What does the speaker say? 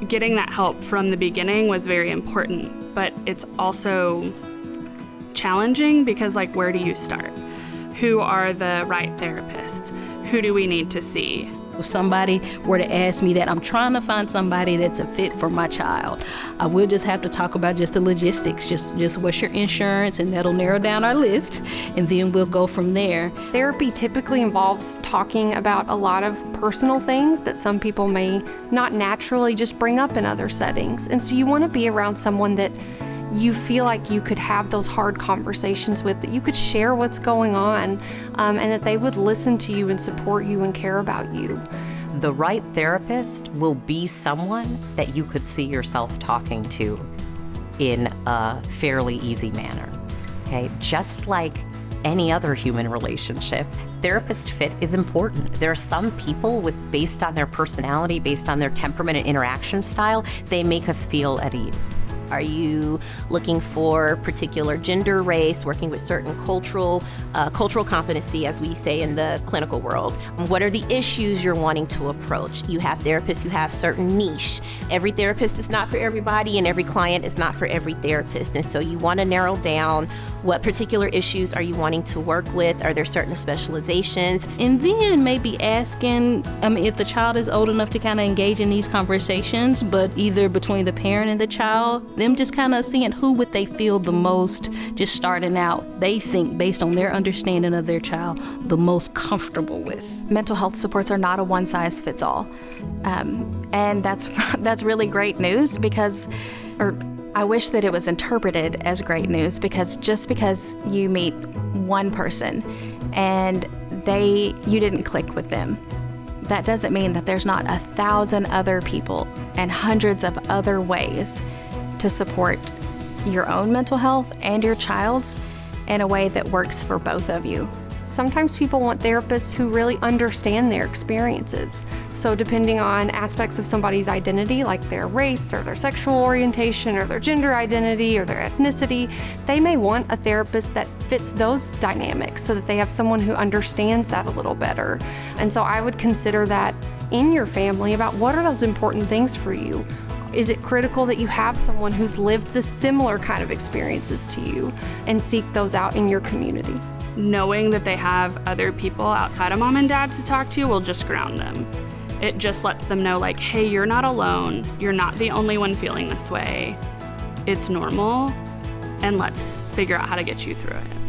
getting that help from the beginning was very important, but it's also challenging because, like, where do you start? Who are the right therapists? Who do we need to see? If somebody were to ask me that, I'm trying to find somebody that's a fit for my child, I will just have to talk about just the logistics, just what's your insurance, and that'll narrow down our list, and then we'll go from there. Therapy typically involves talking about a lot of personal things that some people may not naturally just bring up in other settings. And so you want to be around someone that you feel like you could have those hard conversations with, that you could share what's going on, and that they would listen to you and support you and care about you. The right therapist will be someone that you could see yourself talking to in a fairly easy manner, okay? Just like any other human relationship, therapist fit is important. There are some people based on their personality, based on their temperament and interaction style, they make us feel at ease. Are you looking for particular gender, race, working with certain cultural competency, as we say in the clinical world? What are the issues you're wanting to approach? You have therapists who have certain niche. Every therapist is not for everybody, and every client is not for every therapist. And so you want to narrow down what particular issues are you wanting to work with? Are there certain specializations? And then maybe asking, if the child is old enough to kind of engage in these conversations, but either between the parent and the child, them just kind of seeing who would they feel the most, just starting out, they think based on their understanding of their child, the most comfortable with. Mental health supports are not a one-size-fits-all. And that's really great news or I wish that it was interpreted as great news, because just because you meet one person and you didn't click with them, that doesn't mean that there's not 1,000 other people and hundreds of other ways to support your own mental health and your child's in a way that works for both of you. Sometimes people want therapists who really understand their experiences. So depending on aspects of somebody's identity, like their race or their sexual orientation or their gender identity or their ethnicity, they may want a therapist that fits those dynamics so that they have someone who understands that a little better. And so I would consider that in your family about what are those important things for you. Is it critical that you have someone who's lived the similar kind of experiences to you, and seek those out in your community? Knowing that they have other people outside of mom and dad to talk to will just ground them. It just lets them know, like, hey, you're not alone. You're not the only one feeling this way. It's normal, and let's figure out how to get you through it.